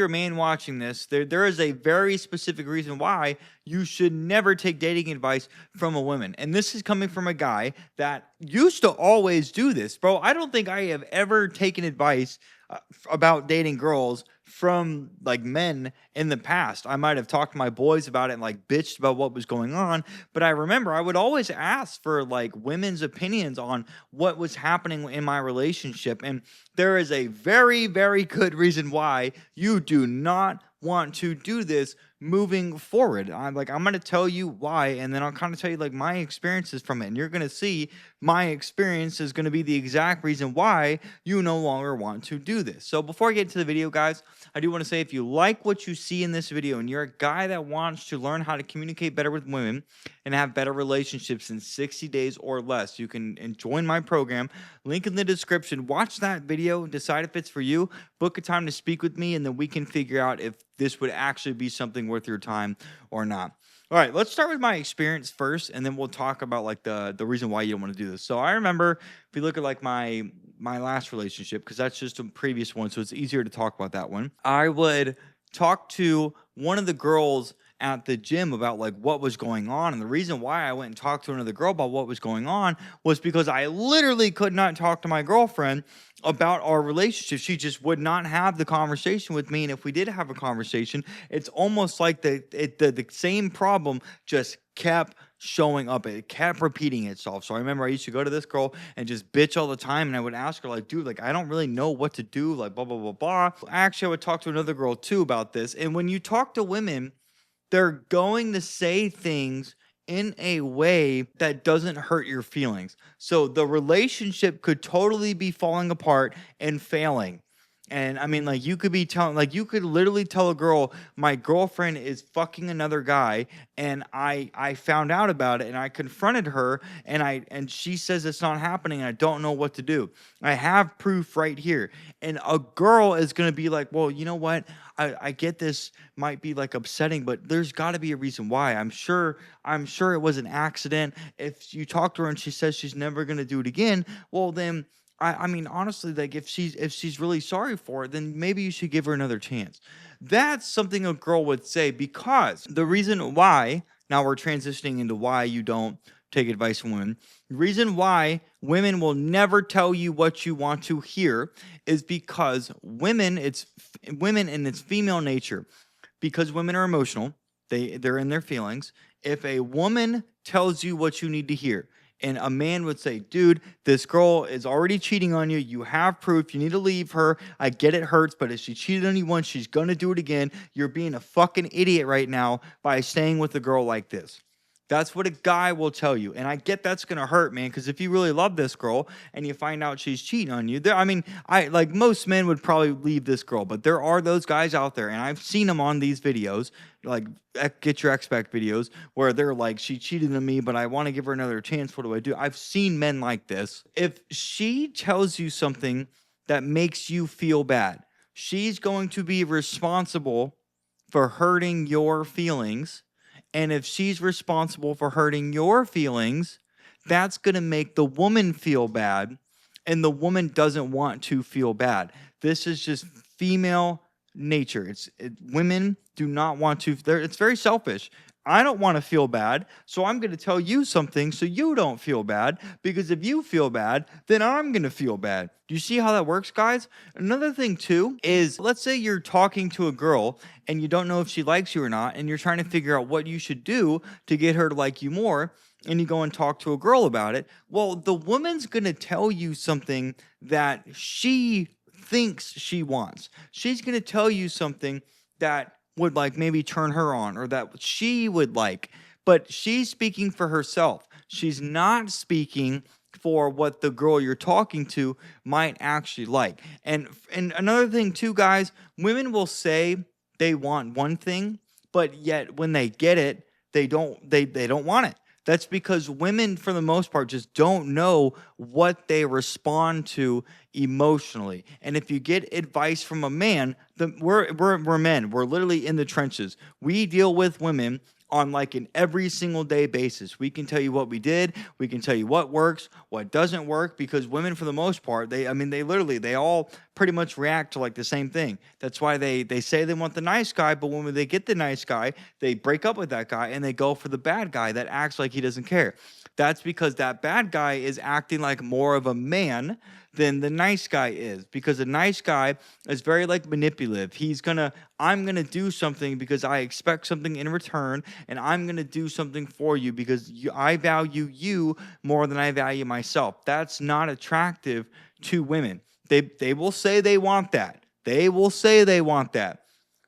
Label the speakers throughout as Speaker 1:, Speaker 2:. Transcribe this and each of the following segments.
Speaker 1: you're a man watching this, there is a very specific reason why you should never take dating advice from a woman. And this is coming from a guy that used to always do this, bro. I don't think I have ever taken advice about dating girls from like men in the past. I might have talked to my boys about it and like bitched about what was going on, but I remember I would always ask for like women's opinions on what was happening in my relationship. And there is a very, very good reason why you do not want to do this moving forward. I'm going to tell you why, and then I'll kind of tell you like my experiences from it. And you're going to see my experience is going to be the exact reason why you no longer want to do this. So before I get into the video, guys, I do want to say if you like what you see in this video and you're a guy that wants to learn how to communicate better with women and have better relationships in 60 days or less, you can join my program. Link in the description. Watch that video, decide if it's for you, book a time to speak with me, and then we can figure out if this would actually be something worth your time or not. All right, let's start with my experience first, and then we'll talk about like the reason why you don't want to do this. So I remember, if you look at like my last relationship, because that's just a previous one, so it's easier to talk about that one. I would talk to one of the girls at the gym about like what was going on, and the reason why I went and talked to another girl about what was going on was because I literally could not talk to my girlfriend about our relationship. She just would not have the conversation with me, and if we did have a conversation, it's almost like the same problem just kept showing up. It kept repeating itself. So I remember I used to go to this girl and just bitch all the time, and I would ask her like, dude, like I don't really know what to do, like blah blah blah blah. Actually, I would talk to another girl too about this. And when you talk to women, they're going to say things in a way that doesn't hurt your feelings. So the relationship could totally be falling apart and failing. And I mean, like you could be telling, like you could literally tell a girl, my girlfriend is fucking another guy, and I found out about it, and I confronted her, and she says it's not happening, and I don't know what to do. I have proof right here, and a girl is gonna be like, well, you know what? I get this might be like upsetting, but there's got to be a reason why. I'm sure it was an accident. If you talk to her and she says she's never gonna do it again, well then. I mean, honestly, like if she's really sorry for it, then maybe you should give her another chance. That's something a girl would say, because the reason why, now we're transitioning into why you don't take advice from women. The reason why women will never tell you what you want to hear is because women and it's female nature. Because women are emotional, they're in their feelings. If a woman tells you what you need to hear, and a man would say, dude, this girl is already cheating on you. You have proof. You need to leave her. I get it hurts, but if she cheated on you once, she's going to do it again. You're being a fucking idiot right now by staying with a girl like this. That's what a guy will tell you. And I get that's going to hurt, man, because if you really love this girl and you find out she's cheating on you, I like most men would probably leave this girl, but there are those guys out there, and I've seen them on these videos, like Get Your Expect videos, where they're like, she cheated on me, but I want to give her another chance. What do I do? I've seen men like this. If she tells you something that makes you feel bad, she's going to be responsible for hurting your feelings. And if she's responsible for hurting your feelings, that's going to make the woman feel bad. And the woman doesn't want to feel bad. This is just female nature. Women do not want to. It's very selfish. I don't want to feel bad, so I'm going to tell you something so you don't feel bad, because if you feel bad, then I'm going to feel bad. Do you see how that works, guys? Another thing, too, is let's say you're talking to a girl and you don't know if she likes you or not, and you're trying to figure out what you should do to get her to like you more, and you go and talk to a girl about it. Well, the woman's going to tell you something that she thinks she wants. She's going to tell you something that would like maybe turn her on, or that she would like, but she's speaking for herself. She's not speaking for what the girl you're talking to might actually like. And another thing too, guys, women will say they want one thing, but yet when they get it, they don't want it. That's because women, for the most part, just don't know what they respond to emotionally. And if you get advice from a man, we're men. We're literally in the trenches. We deal with women on like an every single day basis. We can tell you what we did. We can tell you what works, what doesn't work, because women, for the most part, they all pretty much react to like the same thing. That's why they say they want the nice guy, but when they get the nice guy, they break up with that guy and they go for the bad guy that acts like he doesn't care. That's because that bad guy is acting like more of a man than the nice guy is, because the nice guy is very like manipulative. I'm gonna do something because I expect something in return, and I'm gonna do something for you because I value you more than I value myself. That's not attractive to women. They will say they want that. They will say they want that,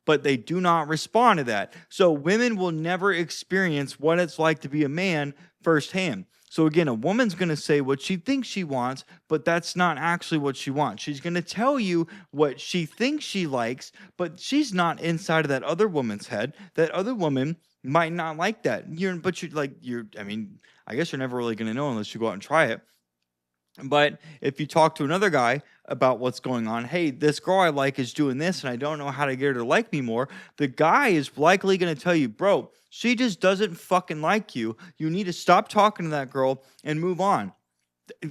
Speaker 1: but they do not respond to that. So women will never experience what it's like to be a man firsthand. So again, a woman's going to say what she thinks she wants, but that's not actually what she wants. She's going to tell you what she thinks she likes, but she's not inside of that other woman's head. That other woman might not like that. I guess you're never really going to know unless you go out and try it. But if you talk to another guy about what's going on, hey, this girl I like is doing this and I don't know how to get her to like me more, the guy is likely going to tell you, bro, she just doesn't fucking like you. You need to stop talking to that girl and move on.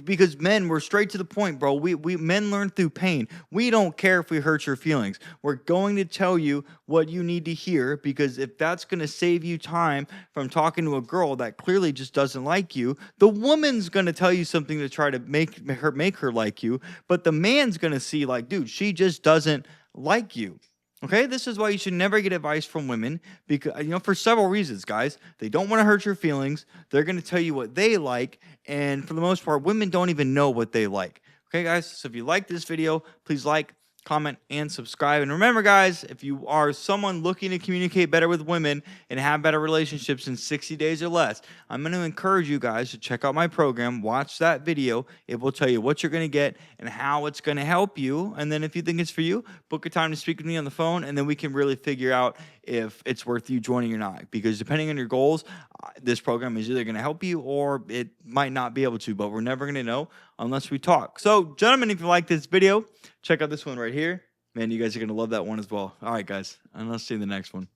Speaker 1: Because men, we're straight to the point, bro. We men learn through pain. We don't care if we hurt your feelings. We're going to tell you what you need to hear, because if that's going to save you time from talking to a girl that clearly just doesn't like you, the woman's going to tell you something to try to make her like you, but the man's going to see like, dude, she just doesn't like you. Okay, this is why you should never get advice from women, because for several reasons, guys. They don't want to hurt your feelings. They're going to tell you what they like, and for the most part, women don't even know what they like. Okay, guys. So if you like this video, please like, comment, and subscribe. And remember, guys, if you are someone looking to communicate better with women and have better relationships in 60 days or less, I'm going to encourage you guys to check out my program, watch that video. It will tell you what you're going to get and how it's going to help you. And then if you think it's for you, book a time to speak with me on the phone, and then we can really figure out if it's worth you joining or not. Because depending on your goals, this program is either going to help you or it might not be able to, but we're never going to know unless we talk. So, gentlemen, if you like this video, check out this one right here. Man, you guys are going to love that one as well. All right, guys, and I'll see you in the next one.